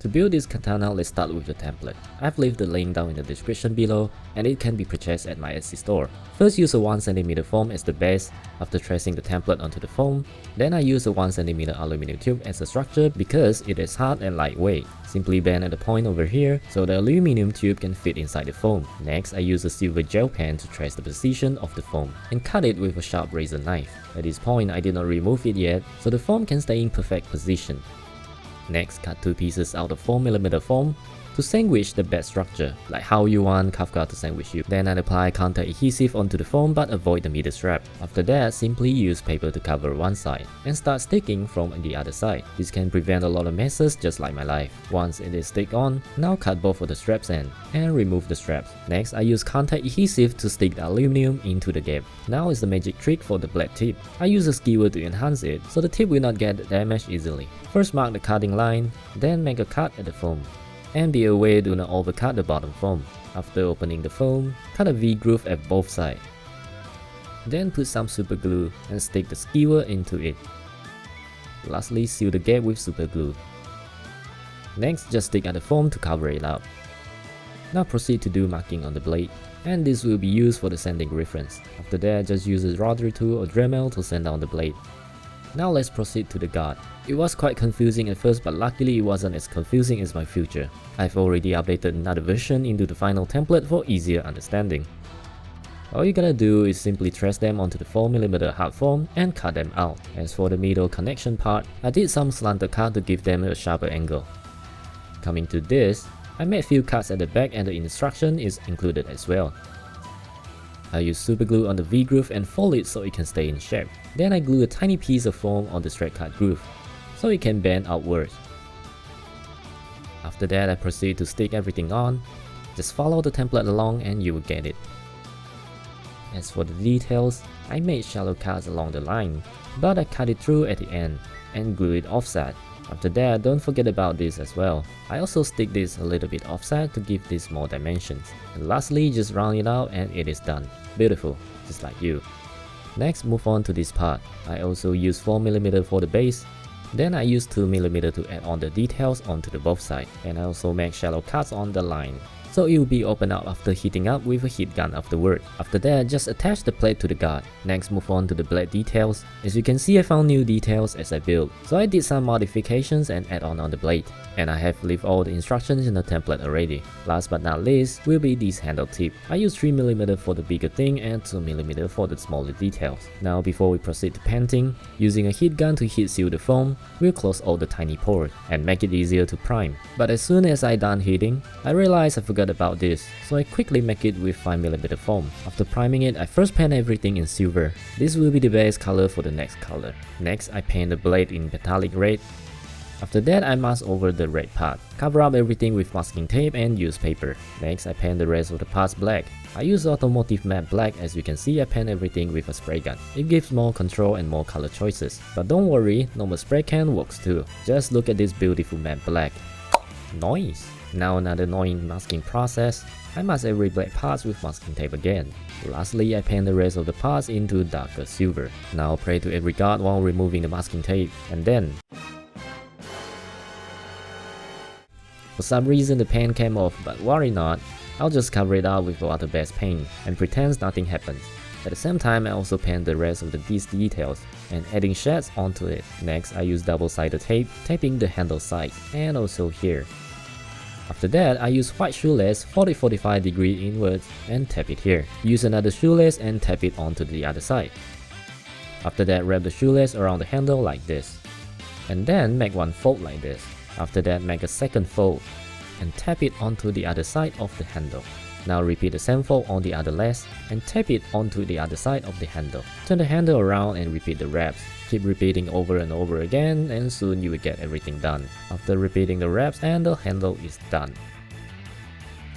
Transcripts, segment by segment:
To build this katana, let's start with the template. I've left the link down in the description below and it can be purchased at my Etsy store. First, use a 1cm foam as the base. After tracing the template onto the foam, then I use a 1cm aluminum tube as a structure because it is hard and lightweight. Simply bend at the point over here so the aluminum tube can fit inside the foam. Next, I use a silver gel pen to trace the position of the foam and cut it with a sharp razor knife. At this point, I did not remove it yet, so the foam can stay in perfect position. Next, cut 2 pieces out of 4mm foam to sandwich the bed structure, like how you want Kafka to sandwich you. Then I apply contact adhesive onto the foam but avoid the middle strap. After that, simply use paper to cover one side and start sticking from the other side. This can prevent a lot of messes just like my life. Once it is stick on, now cut both of the straps in and remove the straps. Next, I use contact adhesive to stick the aluminum into the gap. Now is the magic trick for the blade tip. I use a skewer to enhance it so the tip will not get damaged easily. First mark the cutting line, then make a cut at the foam. And be aware do not overcut the bottom foam. After opening the foam, cut a V groove at both sides. Then put some super glue and stick the skewer into it. Lastly, seal the gap with super glue. Next, just stick at the foam to cover it up. Now proceed to do marking on the blade, and this will be used for the sanding reference. After that, just use a rotary tool or Dremel to sand down the blade. Now let's proceed to the guard. It was quite confusing at first, but luckily it wasn't as confusing as my future. I've already updated another version into the final template for easier understanding. All you gotta do is simply trace them onto the 4mm hard foam and cut them out. As for the middle connection part, I did some slanted cut to give them a sharper angle. Coming to this, I made few cuts at the back and the instruction is included as well. I use super glue on the V groove and fold it so it can stay in shape. Then I glue a tiny piece of foam on the straight cut groove, so it can bend outwards. After that, I proceed to stick everything on. Just follow the template along and you will get it. As for the details, I made shallow cuts along the line, but I cut it through at the end and glue it offset. After that, don't forget about this as well. I also stick this a little bit offset to give this more dimensions. And lastly, just round it out and it is done. Beautiful, just like you. Next, move on to this part. I also use 4mm for the base. Then I use 2mm to add on the details onto the both sides. And I also make shallow cuts on the line, so it will be opened up after heating up with a heat gun afterward. After that, just attach the plate to the guard. Next, move on to the blade details. As you can see, I found new details as I built, so I did some modifications and add on the blade. And I have left all the instructions in the template already. Last but not least will be this handle tip. I use 3mm for the bigger thing and 2mm for the smaller details. Now before we proceed to painting, using a heat gun to heat seal the foam, we'll close all the tiny pores and make it easier to prime. But as soon as I done heating, I realized I forgot about this, so I quickly make it with 5mm foam. After priming it, I first paint everything in silver. This will be the base color for the next color. Next, I paint the blade in metallic red. After that, I mask over the red part. Cover up everything with masking tape and use paper. Next, I paint the rest of the parts black. I use automotive matte black. As you can see, I paint everything with a spray gun. It gives more control and more color choices. But don't worry, normal spray can works too. Just look at this beautiful matte black. Noise! Now another annoying masking process. I mask every black parts with masking tape again. Lastly, I paint the rest of the parts into darker silver. Now pray to every god while removing the masking tape, and then for some reason the paint came off, but worry not, I'll just cover it up with water-based paint and pretend nothing happened. At the same time, I also paint the rest of these details and adding shades onto it. Next, I use double-sided tape, taping the handle sides and also here. After that, I use white shoelace 40-45 degree inwards and tap it here. Use another shoelace and tap it onto the other side. After that, wrap the shoelace around the handle like this. And then make one fold like this. After that, make a second fold and tap it onto the other side of the handle. Now repeat the same fold on the other leg and tap it onto the other side of the handle. Turn the handle around and repeat the wraps. Keep repeating over and over again and soon you will get everything done. After repeating the wraps and the handle is done.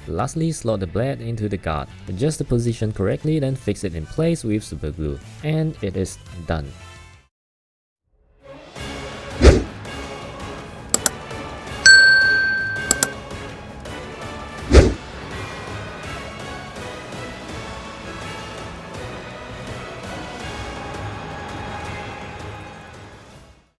Lastly, slot the blade into the guard. Adjust the position correctly, then fix it in place with super glue. And it is done.